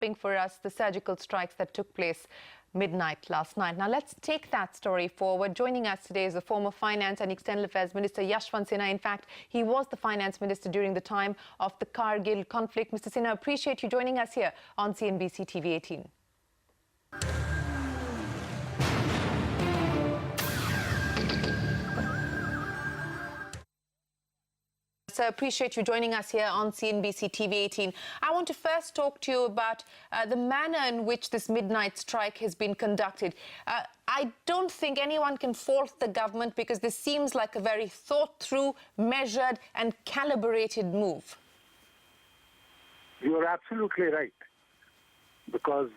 For us, the surgical strikes that took place midnight last night. Now let's take that story forward. Joining us today is the former Finance and External Affairs Minister Yashwant Sinha. In fact, he was the Finance Minister during the time of the Kargil conflict. Mr. Sinha, appreciate you joining us here on CNBC TV 18. So appreciate you joining us here on CNBC TV 18. I want to first talk to you about the manner in which this midnight strike has been conducted. I don't think anyone can fault the government because this seems like a very thought-through, measured and calibrated move. You're absolutely right, because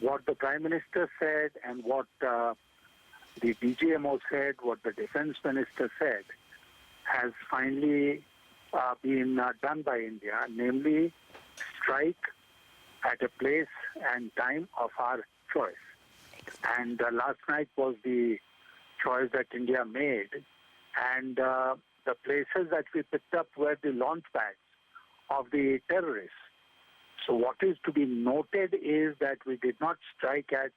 what the Prime Minister said and what the DGMO said, what the Defence Minister said, has finally been done by India, namely strike at a place and time of our choice. And last night was the choice that India made, and the places that we picked up were the launch pads of the terrorists. So what is to be noted is that we did not strike at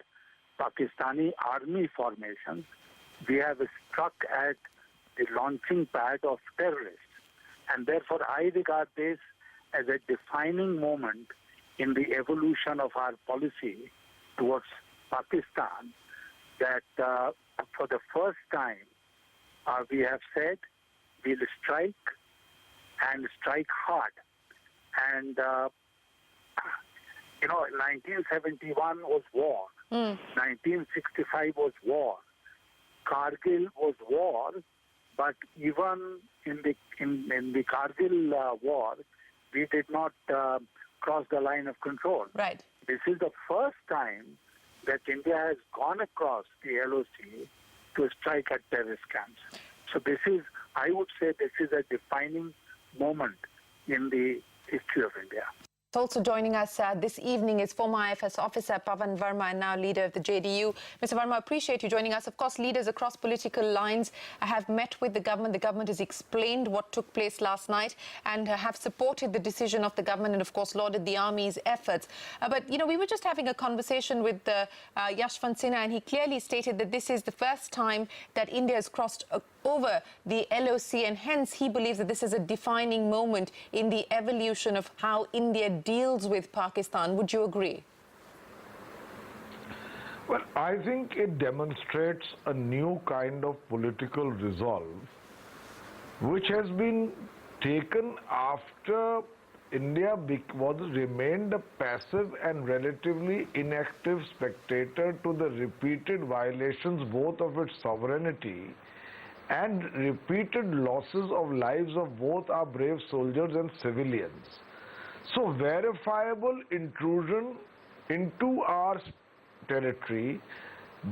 Pakistani army formations. We have struck at the launching pad of terrorists. And therefore, I regard this as a defining moment in the evolution of our policy towards Pakistan, that for the first time, we have said we'll strike and strike hard. And, 1971 was war. 1965 was war. Kargil was war. But even in the Kargil war, we did not cross the line of control. Right. This is the first time that India has gone across the LOC to strike at terrorist camps. So this is, I would say, this is a defining moment in the history of India. Also joining us this evening is former IFS officer Pavan Verma, and now leader of the JDU. Mr. Verma, appreciate you joining us. Of course, leaders across political lines have met with the government. The government has explained what took place last night and have supported the decision of the government and, of course, lauded the army's efforts. But, we were just having a conversation with Yashwant Sinha, and he clearly stated that this is the first time that India has crossed over the LOC, and hence he believes that this is a defining moment in the evolution of how India deals with Pakistan. Would you agree? Well, I think it demonstrates a new kind of political resolve which has been taken after India remained a passive and relatively inactive spectator to the repeated violations both of its sovereignty and repeated losses of lives of both our brave soldiers and civilians. So verifiable intrusion into our territory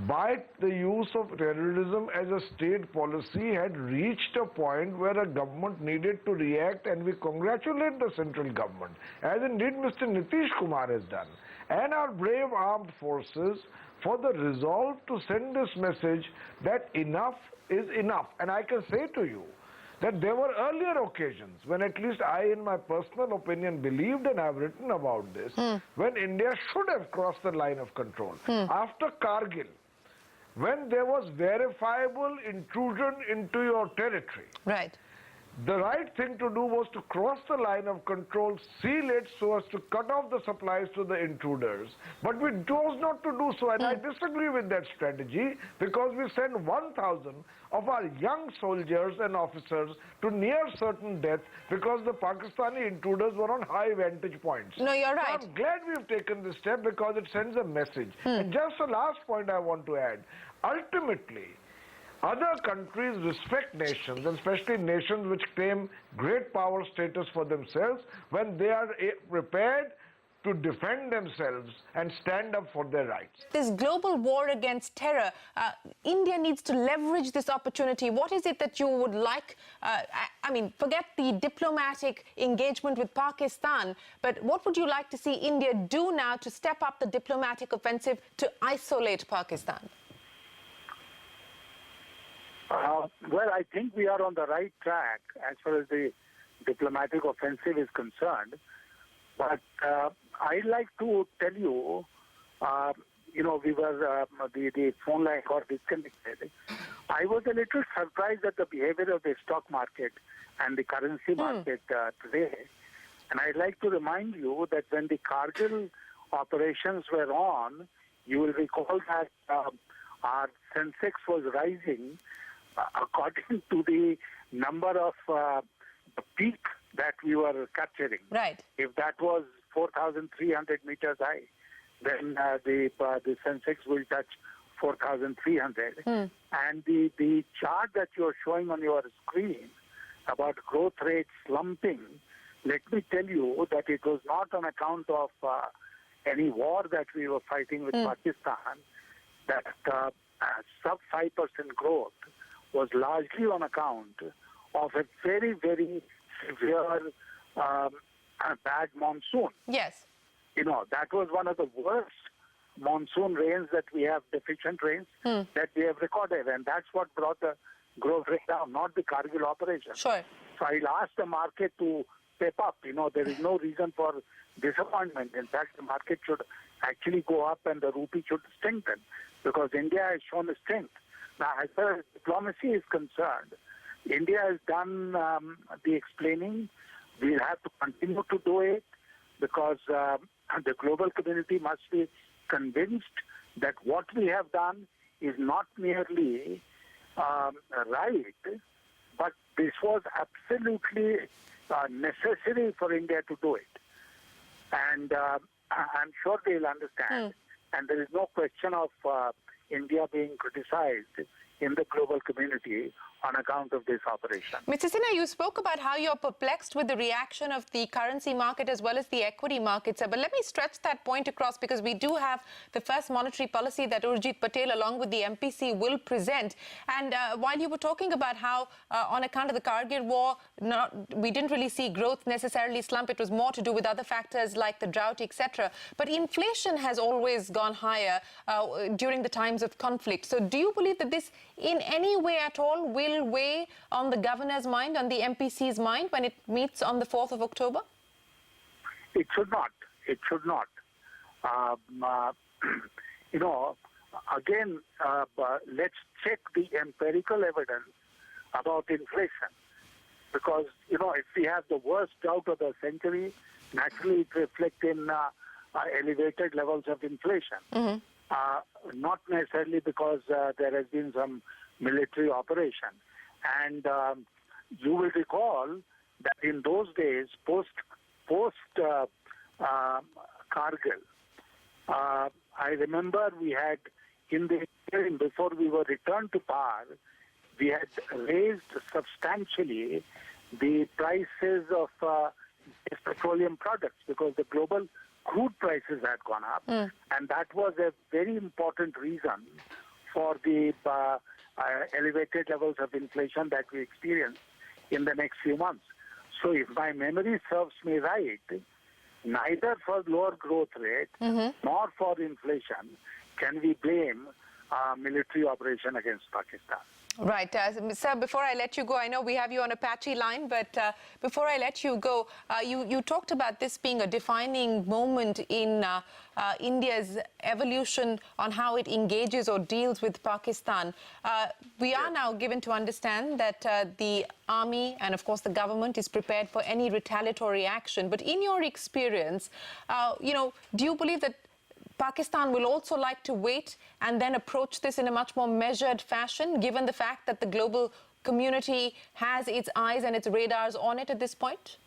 by the use of terrorism as a state policy had reached a point where a government needed to react, and we congratulate the central government, as indeed Mr. Nitish Kumar has done, and our brave armed forces for the resolve to send this message that enough is enough. And I can say to you that there were earlier occasions when at least I, in my personal opinion, believed, and I've written about this, when India should have crossed the line of control. After Kargil, when there was verifiable intrusion into your territory. Right. The right thing to do was to cross the line of control, seal it so as to cut off the supplies to the intruders. But we chose not to do so, and I disagree with that strategy, because we sent 1,000 of our young soldiers and officers to near certain death because the Pakistani intruders were on high vantage points. No, you're right. So I'm glad we've taken this step because it sends a message. And just a last point I want to add. Ultimately, other countries respect nations, and especially nations which claim great power status for themselves, when they are prepared to defend themselves and stand up for their rights. This global war against terror, India needs to leverage this opportunity. What is it that you would like, I mean, forget the diplomatic engagement with Pakistan, but what would you like to see India do now to step up the diplomatic offensive to isolate Pakistan? Well, I think we are on the right track as far as the diplomatic offensive is concerned. But I'd like to tell you, we were, the phone line got disconnected. I was a little surprised at the behavior of the stock market and the currency market today. And I'd like to remind you that when the Kargil operations were on, you will recall that our Sensex was rising according to the number of the peak that we were capturing. Right. If that was 4,300 meters high, then the Sensex will touch 4,300. And the chart that you're showing on your screen about growth rates slumping, let me tell you that it was not on account of any war that we were fighting with Pakistan, that sub 5% growth was largely on account of a very, very severe bad monsoon. Yes. That was one of the worst monsoon rains that we have, deficient rains that we have recorded. And that's what brought the growth rate down, not the Kargil operation. Sure. So I'll ask the market to step up. There is no reason for disappointment. In fact, the market should actually go up and the rupee should strengthen because India has shown a strength. Now, as far as diplomacy is concerned, India has done the explaining. We'll have to continue to do it because the global community must be convinced that what we have done is not merely right, but this was absolutely necessary for India to do it. And I'm sure they'll understand. And there is no question of India being criticized in the global community on account of this operation. Mr. Sinha, you spoke about how you're perplexed with the reaction of the currency market as well as the equity markets. But let me stretch that point across because we do have the first monetary policy that Urjit Patel along with the MPC will present. And while you were talking about how on account of the Kargil war, we didn't really see growth necessarily slump. It was more to do with other factors like the drought, etc. But inflation has always gone higher during the times of conflict. So do you believe that this in any way at all will weigh on the governor's mind, on the MPC's mind when it meets on the 4th of October? It should not. It should not. Again, let's check the empirical evidence about inflation. Because, if we have the worst drought of the century, naturally it reflects in elevated levels of inflation. Not necessarily because there has been some military operation. And you will recall that in those days, post Kargil, I remember we had, in the interim before we were returned to power, we had raised substantially the prices of petroleum products because the global crude prices had gone up. And that was a very important reason for the elevated levels of inflation that we experienced in the next few months. So if my memory serves me right, neither for lower growth rate nor for inflation can we blame military operation against Pakistan. Right. Sir, before I let you go, I know we have you on a patchy line, but before I let you go, you talked about this being a defining moment in India's evolution on how it engages or deals with Pakistan. We are now given to understand that the army and, of course, the government is prepared for any retaliatory action. But in your experience, do you believe that Pakistan will also like to wait and then approach this in a much more measured fashion, given the fact that the global community has its eyes and its radars on it at this point?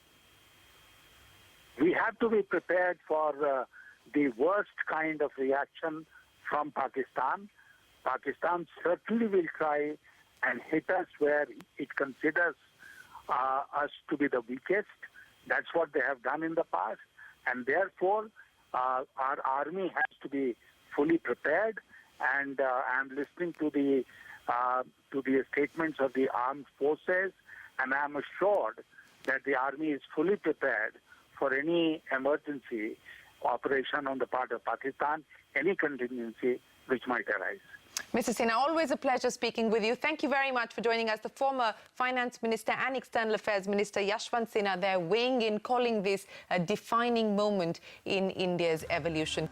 We have to be prepared for the worst kind of reaction from Pakistan. Pakistan certainly will try and hit us where it considers us to be the weakest. That's what they have done in the past. And therefore, our army has to be fully prepared, and I'm listening to the statements of the armed forces, and I'm assured that the army is fully prepared for any emergency operation on the part of Pakistan, any contingency which might arise. Mr. Sinha, always a pleasure speaking with you. Thank you very much for joining us. The former Finance Minister and External Affairs Minister Yashwant Sinha, they're weighing in, calling this a defining moment in India's evolution.